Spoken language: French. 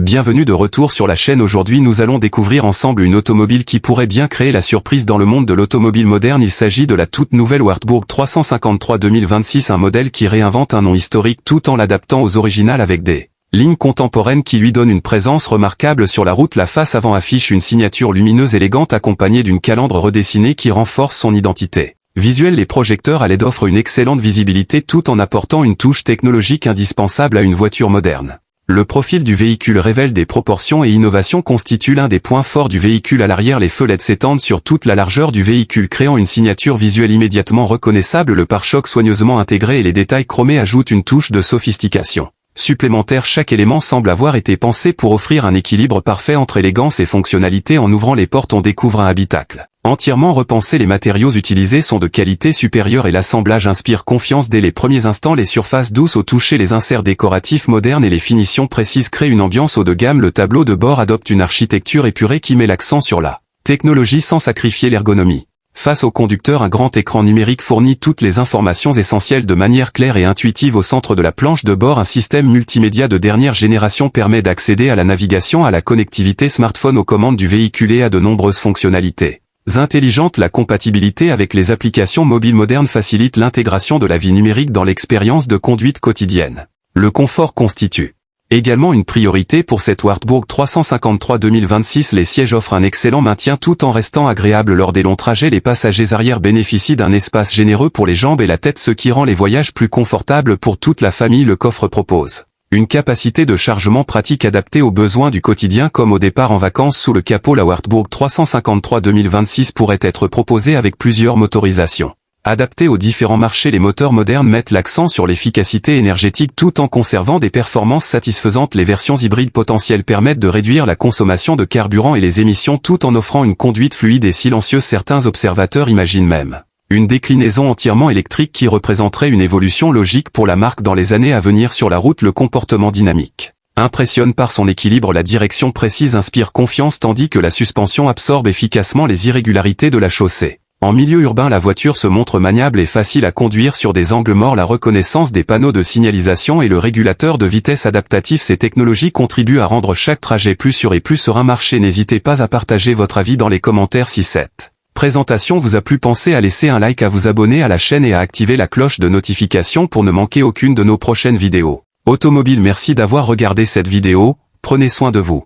Bienvenue de retour sur la chaîne. Aujourd'hui nous allons découvrir ensemble une automobile qui pourrait bien créer la surprise dans le monde de l'automobile moderne. Il s'agit de la toute nouvelle Wartburg 353 2026, un modèle qui réinvente un nom historique tout en l'adaptant aux originales avec des lignes contemporaines qui lui donnent une présence remarquable sur la route. La face avant affiche une signature lumineuse élégante accompagnée d'une calandre redessinée qui renforce son identité visuelle. Les projecteurs à LED offrent une excellente visibilité tout en apportant une touche technologique indispensable à une voiture moderne. Le profil du véhicule révèle des proportions et innovations constituent l'un des points forts du véhicule. À l'arrière, les feux LED s'étendent sur toute la largeur du véhicule créant une signature visuelle immédiatement reconnaissable. Le pare-choc soigneusement intégré et les détails chromés ajoutent une touche de sophistication supplémentaire. Chaque élément semble avoir été pensé pour offrir un équilibre parfait entre élégance et fonctionnalité. En ouvrant les portes, on découvre un habitacle entièrement repensé. Les matériaux utilisés sont de qualité supérieure et l'assemblage inspire confiance dès les premiers instants. Les surfaces douces au toucher, les inserts décoratifs modernes et les finitions précises créent une ambiance haut de gamme. Le tableau de bord adopte une architecture épurée qui met l'accent sur la technologie sans sacrifier l'ergonomie. Face au conducteur, un grand écran numérique fournit toutes les informations essentielles de manière claire et intuitive. Au centre de la planche de bord, un système multimédia de dernière génération permet d'accéder à la navigation, à la connectivité smartphone, aux commandes du véhicule et à de nombreuses fonctionnalités intelligentes. La compatibilité avec les applications mobiles modernes facilite l'intégration de la vie numérique dans l'expérience de conduite quotidienne. Le confort constitue également une priorité pour cette Wartburg 353 2026. Les sièges offrent un excellent maintien tout en restant agréables lors des longs trajets. Les passagers arrière bénéficient d'un espace généreux pour les jambes et la tête, ce qui rend les voyages plus confortables pour toute la famille. Le coffre propose une capacité de chargement pratique adaptée aux besoins du quotidien comme au départ en vacances. Sous le capot, la Wartburg 353 2026 pourrait être proposée avec plusieurs motorisations adaptées aux différents marchés. Les moteurs modernes mettent l'accent sur l'efficacité énergétique tout en conservant des performances satisfaisantes. Les versions hybrides potentielles permettent de réduire la consommation de carburant et les émissions tout en offrant une conduite fluide et silencieuse. Certains observateurs imaginent même une déclinaison entièrement électrique qui représenterait une évolution logique pour la marque dans les années à venir. Sur la route, le comportement dynamique impressionne par son équilibre. La direction précise inspire confiance tandis que la suspension absorbe efficacement les irrégularités de la chaussée. En milieu urbain, la voiture se montre maniable et facile à conduire sur des angles morts. La reconnaissance des panneaux de signalisation et le régulateur de vitesse adaptatif, ces technologies contribuent à rendre chaque trajet plus sûr et plus serein. N'hésitez pas à partager votre avis dans les commentaires. Si cette présentation vous a plu, pensez à laisser un like, à vous abonner à la chaîne et à activer la cloche de notification pour ne manquer aucune de nos prochaines vidéos. Automobile, merci d'avoir regardé cette vidéo, prenez soin de vous.